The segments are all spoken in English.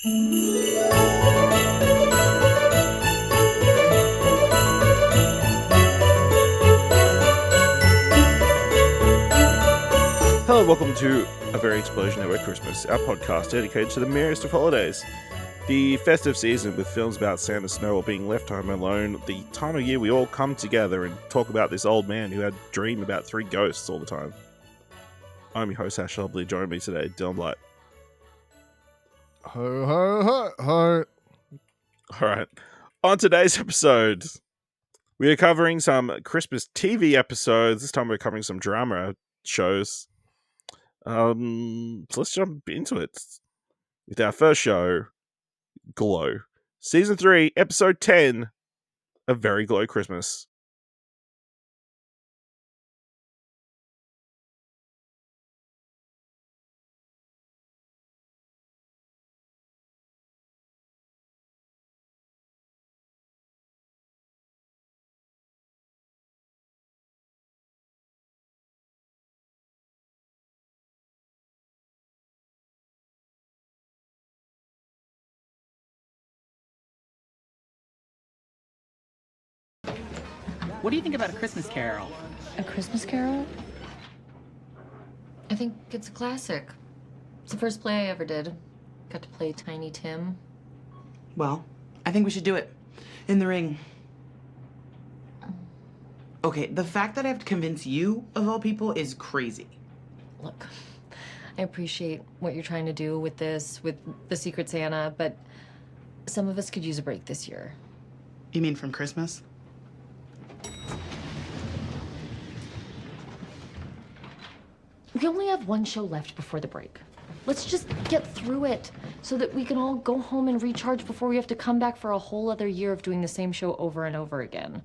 Hello, welcome to A Very Explosion Network Christmas, our podcast dedicated to the merriest of holidays. The festive season with films about Santa Snow or being left home alone, the time of year we all come together and talk about this old man who had a dream about three ghosts all the time. I'm your host, Ash Lobley. Joining me today, Dylan Blight. Ho, ho, ho, ho. Alright, on today's episode, we are covering some Christmas TV episodes. This time we're covering some drama shows. So let's jump into it with our first show, Glow. Season 3, Episode 10, A Very Glow Christmas. What do you think about A Christmas Carol? A Christmas Carol? I think it's a classic. It's the first play I ever did. Got to play Tiny Tim. Well, I think we should do it. In the ring. Okay, the fact that I have to convince you, of all people, is crazy. Look, I appreciate what you're trying to do with this, with the Secret Santa, but some of us could use a break this year. You mean from Christmas? We only have one show left before the break. Let's just get through it so that we can all go home and recharge before we have to come back for a whole other year of doing the same show over and over again.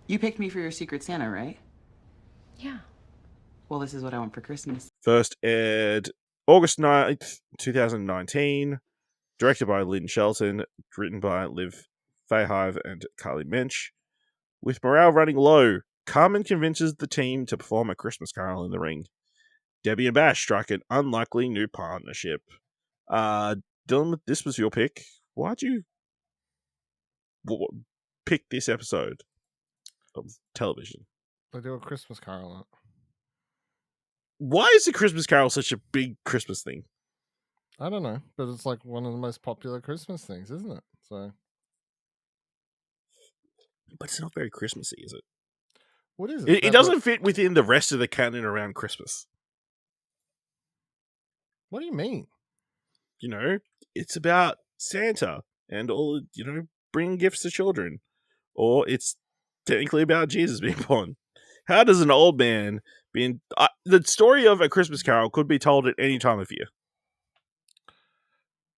You picked me for your Secret Santa, right? Yeah. Well, this is what I want for Christmas. First aired August 9th, 2019. Directed by Lynn Shelton. Written by Flahive and Mensch. With morale running low, Carmen convinces the team to perform A Christmas Carol in the ring. Debbie and Bash strike an unlikely new partnership. Dylan, this was your pick. Why'd you pick this episode of television? They do A Christmas Carol on it. Why is A Christmas Carol such a big Christmas thing? I don't know, but it's like one of the most popular Christmas things, isn't it? So, but it's not very Christmassy, is it? What is it? It doesn't fit within the rest of the canon around Christmas. What do you mean? You know, it's about Santa and all, bringing gifts to children. Or it's technically about Jesus being born. How does an old man being... the story of A Christmas Carol could be told at any time of year.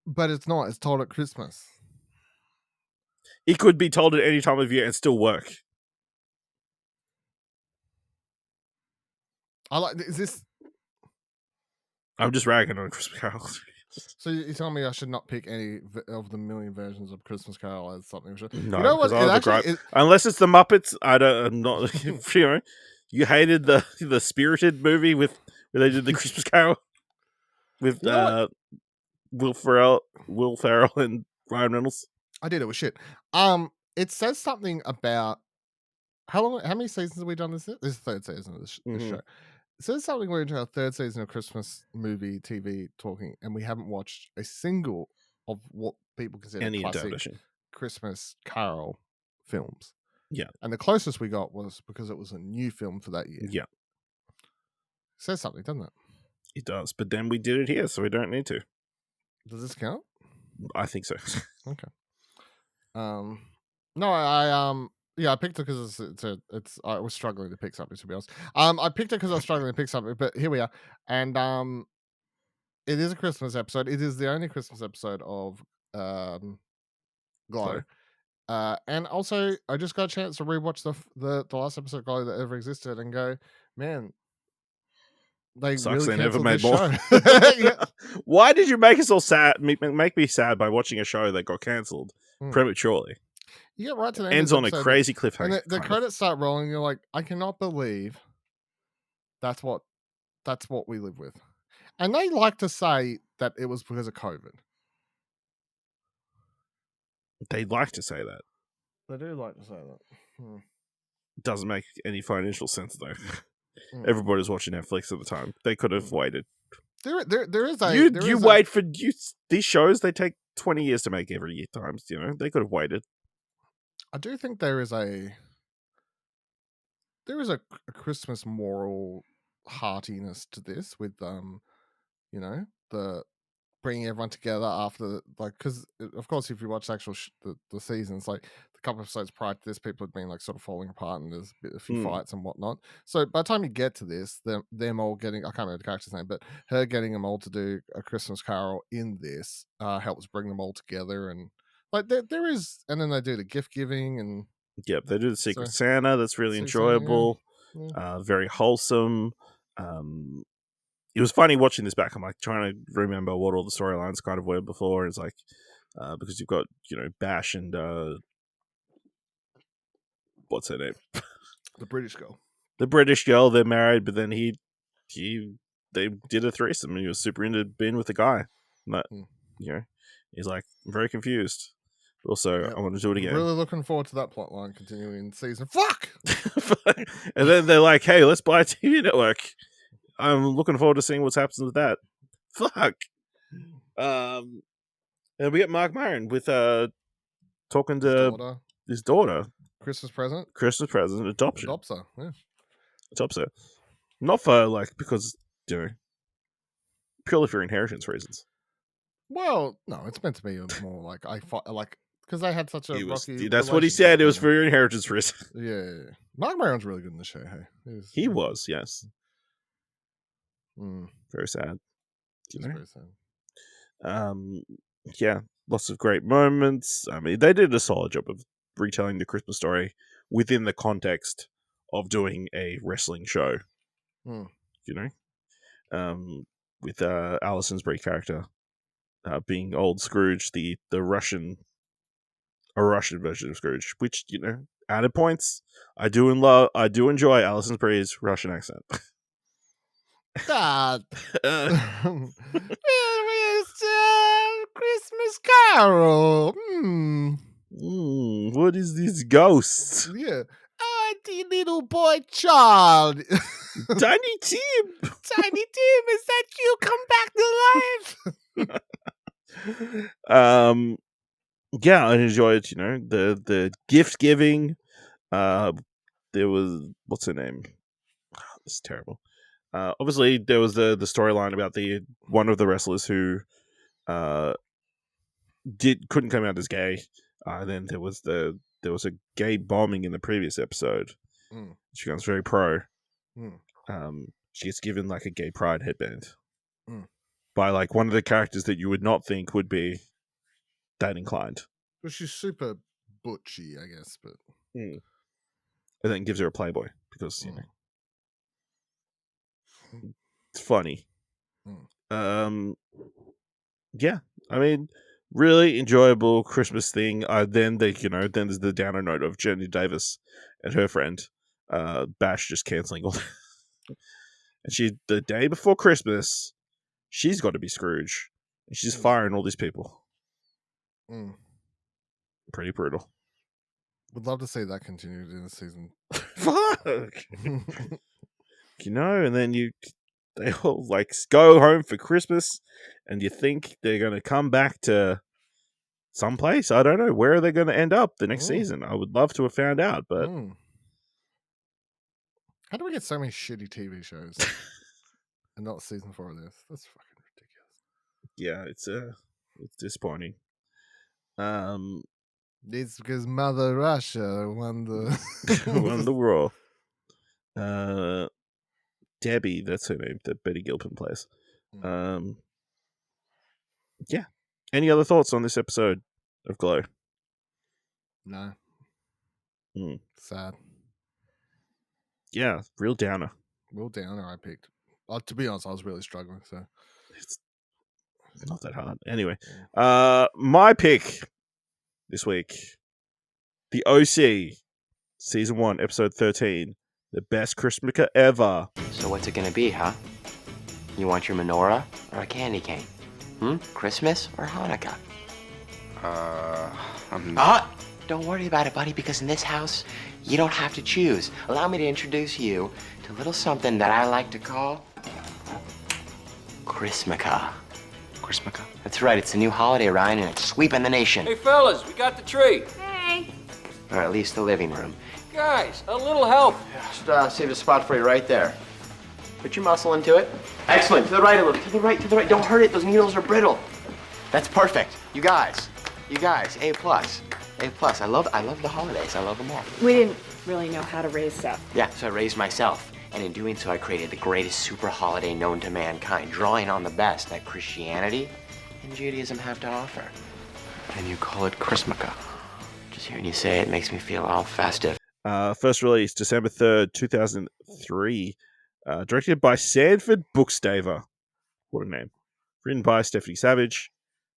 But it's not. It's told at Christmas. It could be told at any time of year and still work. Is this... I'm just ragging on Christmas Carol. So you're telling me I should not pick any of the million versions of Christmas Carol as something we should... No, you know what? Unless it's the Muppets, I'm not... You hated the Spirited movie where they did the Christmas Carol with Will Ferrell and Ryan Reynolds. I did. It was shit. It says something about how many seasons have we done this? This is the third season of this show. It says something we're into our third season of Christmas movie TV talking, and we haven't watched a single of what people consider Any classic adaptation Christmas Carol films. Yeah, and the closest we got was because it was a new film for that year. Yeah, it says something, doesn't it? It does, but then we did it here, so we don't need to. Does this count? I think so. Okay. No, I picked it because I was struggling to pick something, to be honest. I picked it because I was struggling to pick something, but here we are, and it is a Christmas episode. It is the only Christmas episode of Glow. And also, I just got a chance to rewatch the last episode of Glow that ever existed, and go, man, they sucks really they never made this more. Yeah. Why did you make us all sad? Make me sad by watching a show that got cancelled prematurely? You get right to the end. Ends on a crazy cliffhanger. And the credits start rolling. You're like, I cannot believe that's what we live with. And they like to say that it was because of COVID. They like to say that. They do like to say that. Doesn't make any financial sense though. Everybody's watching Netflix at the time. They could have waited. There is a you wait for these shows. They take 20 years to make every year times. You know, they could have waited. I do think there is a Christmas moral heartiness to this with you know, the bringing everyone together after, like, because of course if you watch the actual the seasons, like the couple of episodes prior to this, people had been like sort of falling apart and there's a few fights and whatnot. So by the time you get to this, them all getting, I can't remember the character's name, but her getting them all to do a Christmas Carol in this helps bring them all together. And like there is, and then they do the gift giving, and yep, they do the Secret Santa. That's really enjoyable. Very wholesome. It was funny watching this back. I'm like trying to remember what all the storylines kind of were before. It's like because you've got, you know, Bash and what's her name? The British girl. The British girl. They're married, but then they did a threesome, and he was super into being with the guy. But you know, he's like, I'm very confused. But also, I want to do it again. Really looking forward to that plot line continuing in season. Fuck. And then they're like, hey, let's buy a TV network. I'm looking forward to seeing what's happening with that. Fuck. And we get Mark Maron with talking to his daughter. Christmas present, adoption. Adopts her, yeah. Adopts her. Not for, like, because, you know, purely for inheritance reasons. Well, no, it's meant to be more like, because they had such a rocky. That's what he said. It was for your inheritance reasons. Yeah. Mark Maron's really good in the show, hey? He was, yes. Mm. Very sad. Very sad. Yeah, lots of great moments. I mean, they did a solid job of retelling the Christmas story within the context of doing a wrestling show. You know, with Alison's Brie character being old Scrooge, the Russian version of Scrooge, which, you know, added points. I do enjoy Alison's Brie's Russian accent. God. Christmas Carol. What is this ghost? Yeah. Oh, the little boy child. Tiny Tim. Tiny Tim, is that you? Come back to life. Yeah, I enjoyed, you know, the gift giving. There was, what's her name? Oh, this is terrible. Obviously, there was the storyline about one of the wrestlers who couldn't come out as gay. Then there was a gay bombing in the previous episode. She becomes very pro. She gets given like a gay pride headband by like one of the characters that you would not think would be that inclined. Well, she's super butchy, I guess, but and then gives her a Playboy because, you know, it's funny. Yeah, I mean, really enjoyable Christmas thing. Then there's the downer note of Jenny Davis and her friend Bash just cancelling all. And the day before Christmas, she's got to be Scrooge, and she's firing all these people. Pretty brutal. Would love to see that continued in the season. Fuck. You know, and then they all like go home for Christmas, and you think they're going to come back to someplace. I don't know. Where are they going to end up the next season? I would love to have found out, but how do we get so many shitty TV shows and not season 4 of this? That's fucking ridiculous. Yeah, it's disappointing. It's because Mother Russia won the war. Debbie, that's her name, that Betty Gilpin plays. Yeah. Any other thoughts on this episode of Glow? No. Sad. Yeah, real downer. Real downer I picked. To be honest, I was really struggling, so it's not that hard. Anyway, my pick this week, The OC, Season 1, Episode 13, the best Chrismukkah ever. So what's it gonna be, huh? You want your menorah or a candy cane? Christmas or Hanukkah? Don't worry about it, buddy, because in this house, you don't have to choose. Allow me to introduce you to a little something that I like to call Chrismukkah. Chrismukkah? That's right, it's a new holiday, Ryan, and it's sweeping the nation. Hey, fellas, we got the tree. Hey. Or at least the living room. Guys, a little help. Just save a spot for you right there. Put your muscle into it. Excellent. To the right a little. To the right, to the right. Don't hurt it. Those needles are brittle. That's perfect. You guys, A plus. A plus. I love the holidays. I love them all. We didn't really know how to raise Seth. Yeah, so I raised myself. And in doing so, I created the greatest super holiday known to mankind, drawing on the best that Christianity and Judaism have to offer. And you call it Chrismukkah. Just hearing you say it makes me feel all festive. First release December 3rd, 2003. Directed by Sanford Bookstaver. What a name. Written by Stephanie Savage.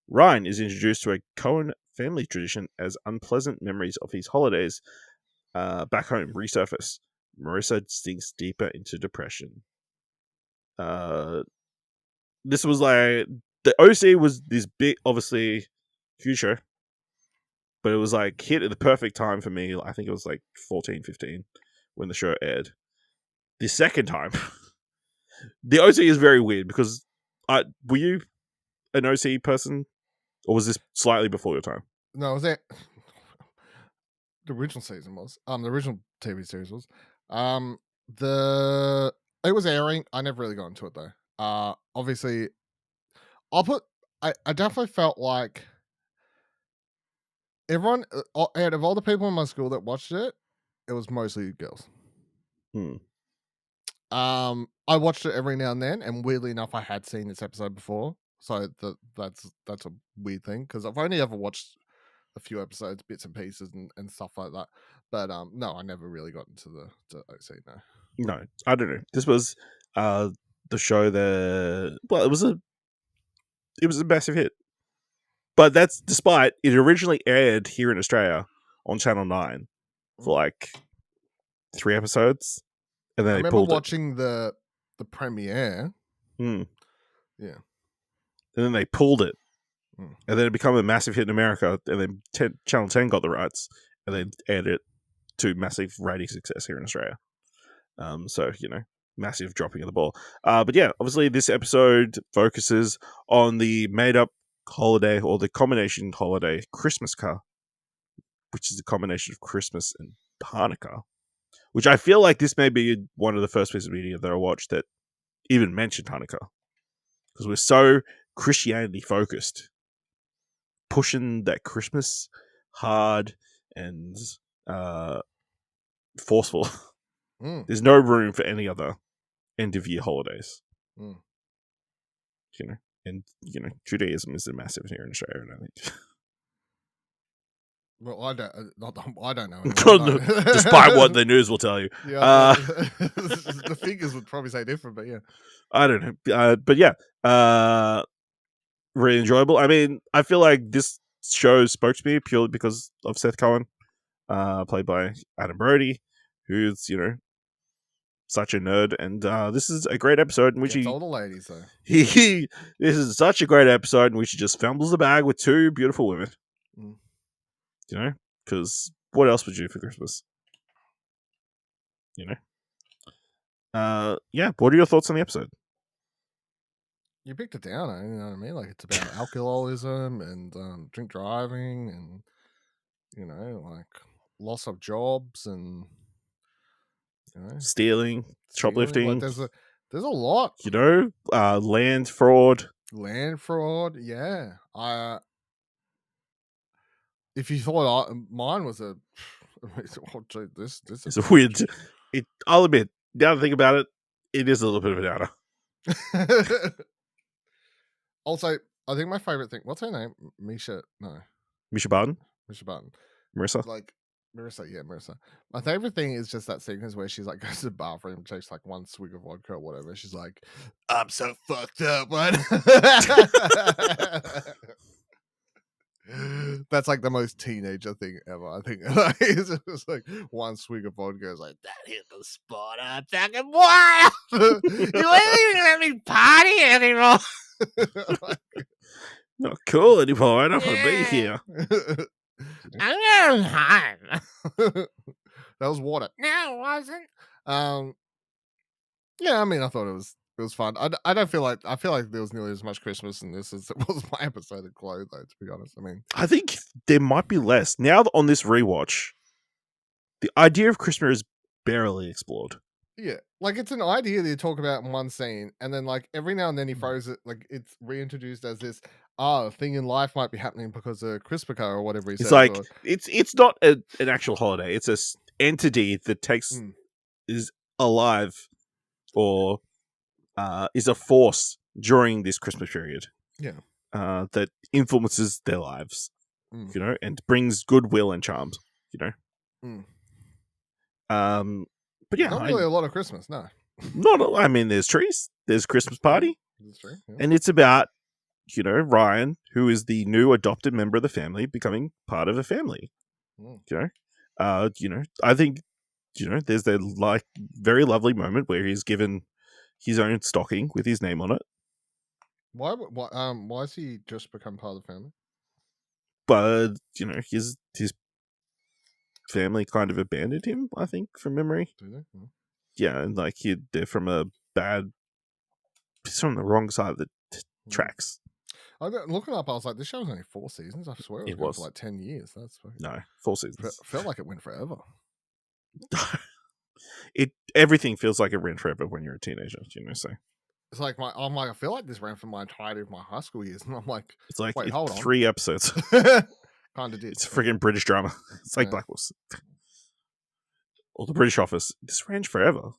Ryan is introduced to a Cohen family tradition as unpleasant memories of his holidays back home resurface. Marissa sinks deeper into depression. This was like... The OC was this big, obviously, huge show. But it was like hit at the perfect time for me. I think it was like 14, 15 when the show aired. The second time, the OC is very weird because were you an OC person, or was this slightly before your time? No, was that the original season was? The original TV series was. It was airing. I never really got into it though. Obviously, I definitely felt like everyone out of all the people in my school that watched it, it was mostly girls. I watched it every now and then, and weirdly enough, I had seen this episode before, so that's a weird thing because I've only ever watched a few episodes, bits and pieces, and stuff like that. But no, I never really got into the OC. No, I don't know. This was the show that it was a massive hit, but that's despite it originally aired here in Australia on Channel 9 for like 3 episodes. And then I remember watching the premiere. Yeah. And then they pulled it. And then it became a massive hit in America. And then Channel 10 got the rights. And then aired it to massive rating success here in Australia. So, massive dropping of the ball. But yeah, obviously this episode focuses on the made-up holiday, or the combination holiday, Chrismukkah, which is a combination of Christmas and Hanukkah. Which I feel like this may be one of the first pieces of media that I watched that even mentioned Hanukkah. Because we're so Christianity focused. Pushing that Christmas hard and forceful. There's no room for any other end of year holidays. And Judaism is a massive here in Australia, I think. Well, I don't know. Despite what the news will tell you. Yeah, the figures would probably say different, but yeah. I don't know. But yeah, really enjoyable. I mean, I feel like this show spoke to me purely because of Seth Cohen, played by Adam Brody, who's, such a nerd. And this is a great episode in which all the ladies, though. This is such a great episode in which he just fumbles the bag with 2 beautiful women. Because what else would you do for Christmas? Yeah. What are your thoughts on the episode? You picked it down, you know what I mean? Like, it's about alcoholism and drink driving and, like loss of jobs and, stealing, shoplifting. Like, there's a lot. Land fraud. Yeah. If you thought mine was this is a weird. I'll admit, now to think about it, it is a little bit of a downer. Also, I think my favorite thing. What's her name? Misha Barton. Marissa. Like Marissa, yeah, Marissa. My favorite thing is just that sequence where she's like goes to the bathroom, takes like 1 swig of vodka or whatever. She's like, "I'm so fucked up." That's like the most teenager thing ever. I think it's just like 1 swig of vodka is like, that hit the spot. I'm fucking wild. You ain't even let me party anymore. Not cool anymore. I don't want to be here. That was water. No, it wasn't. Yeah, I mean, I thought it was fun. I don't feel like there was nearly as much Christmas in this as it was my episode of Chloe, though. To be honest, I mean, I think there might be less now on this rewatch. The idea of Christmas is barely explored. yeah, like it's an idea that you talk about in one scene, and then like every now and then he throws it, like it's reintroduced as this thing in life might be happening because of Chrismukkah or whatever he It's says. like or, it's not an actual holiday. It's a entity that takes is alive or is a force during this Christmas period. Yeah. That influences their lives, you know, and brings goodwill and charms, you know. But yeah, not really a lot of Christmas, no. I mean, there's trees, there's Christmas party, That's true, yeah. and it's about, you know, Ryan, who is the new adopted member of the family, becoming part of a family. You know, I think, you know, there's a like very lovely moment where he's given his own stocking with his name on it. Why has he just become part of the family? But you know, his family kind of abandoned him, I think, from memory. Do they? Yeah, and like they're from he's from the wrong side of the tracks. Looking up, I was like, this show's only 4 seasons. I swear it was for like 10 years. That's no 4 seasons. Felt like it went forever. Everything feels like it ran forever when you're a teenager, you know. So it's like I feel like this ran for my entirety of my high school years, and I'm like, it's like wait, hold on, 3 episodes. Kind of did. It's a freaking British drama. It's like Black Wolves or the British Office. This ran forever.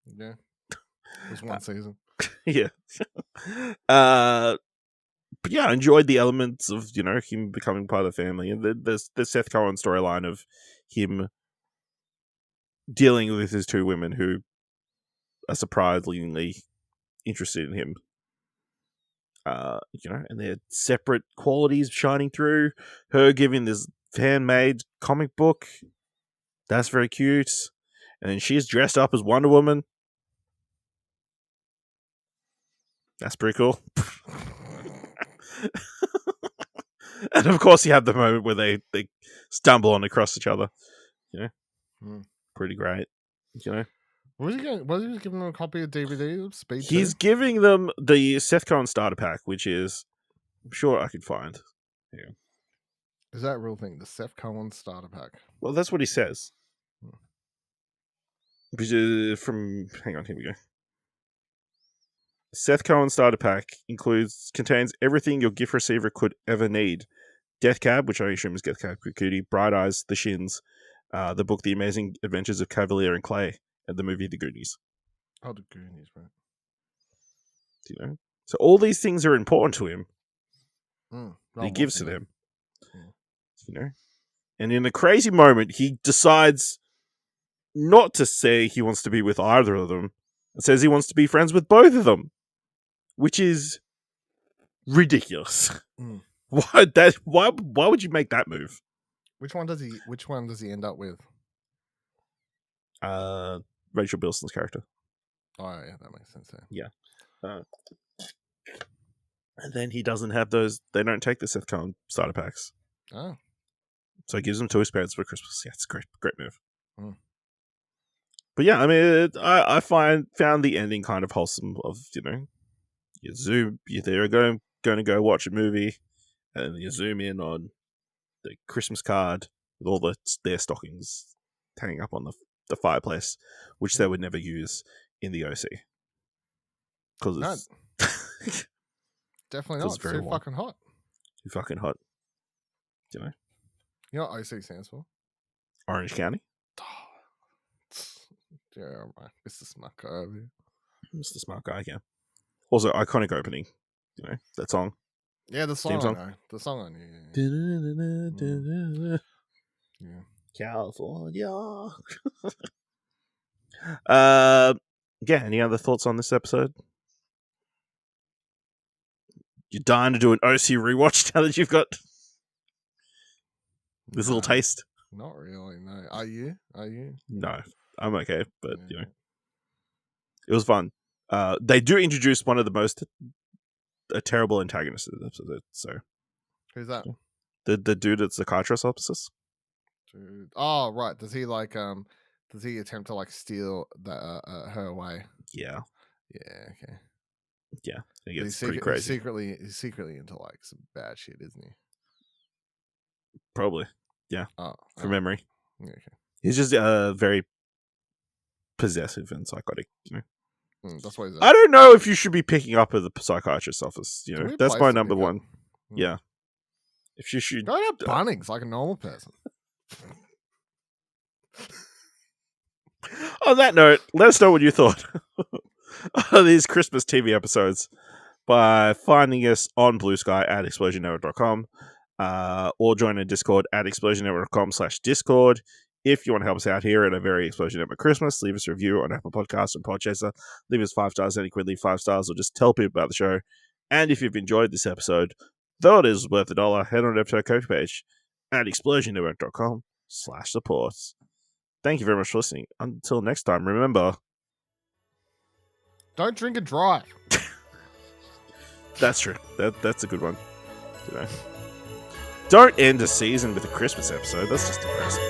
Yeah, it was 1 season. Yeah. But yeah, I enjoyed the elements of, you know, him becoming part of the family, and the Seth Cohen storyline of him dealing with his 2 women who are surprisingly interested in him. You know, and their separate qualities shining through. Her giving this handmade comic book. That's very cute. And then she's dressed up as Wonder Woman. That's pretty cool. And of course you have the moment where they stumble on across each other. You know? Pretty great. You know? Was he giving them a copy of DVD of Speed 2? He's giving them the Seth Cohen starter pack, which is, I'm sure I could find. Yeah. Is that a real thing? The Seth Cohen starter pack? Well, that's what he says. Which is from, hang on, here we go. Seth Cohen starter pack contains everything your gift receiver could ever need. Death Cab, which I assume is Death Cab Cutie, Bright Eyes, The Shins, the book The Amazing Adventures of Cavalier and Clay, and the movie The Goonies. Oh, The Goonies, right. You know? So all these things are important to him. He gives to them. You know? And in a crazy moment, he decides not to say he wants to be with either of them. It says he wants to be friends with both of them. Which is ridiculous. Why would you make that move? Which one does he end up with? Rachel Bilson's character. Oh yeah, that makes sense. Yeah. And then he doesn't have those. They don't take the Seth Cohen starter packs. Oh. So he gives them to his parents for Christmas. Yeah, it's a great move. But yeah, I mean, I found the ending kind of wholesome. Of, you know, you're going to go watch a movie, and you zoom in on the Christmas card with all their stockings hanging up on the fireplace, which they would never use in the OC because it's definitely not. It's very too fucking hot. Too fucking hot. You know. You know what OC stands for? Orange County. Yeah, right. Mr. Smart Guy over here. Mr. Smart Guy, yeah. Also, iconic opening. You know, that song. Yeah, the song I know. The song I knew. Yeah. California. Yeah, any other thoughts on this episode? You're dying to do an OC rewatch now that you've got this little taste? Not really, no. Are you? No, I'm okay, but you know, it was fun. They do introduce one of the most a terrible antagonist in this episode. So Who's that? the dude at psychiatrist offices. Dude. Oh, right. Does he like does he attempt to like steal her away? Yeah, Yeah, okay. yeah. He But gets pretty crazy. He's secretly into like some bad shit, isn't he? Probably. Yeah. From memory. Yeah, okay. He's just very possessive and psychotic, you know. That's what he's I don't know if you should be picking up at the psychiatrist's office. You know, Weird that's place my to number pick up. one. Yeah. If you should Go to Bunnings like a normal person. On that note, let us know what you thought of these Christmas TV episodes by finding us on Blue Sky at explosionnetwork.com or join a Discord at explosionnetwork.com/Discord. If you want to help us out here at a very Explosion Network Christmas, leave us a review on Apple Podcasts and Podchaser. Leave us 5 stars, any quid, leave 5 stars, or just tell people about the show. And if you've enjoyed this episode, though it is worth $1, head on to the episode coach page at explosionnetwork.com/support. Thank you very much for listening. Until next time, remember... Don't drink and drive. That's true. That's a good one. You know. Don't end a season with a Christmas episode. That's just depressing.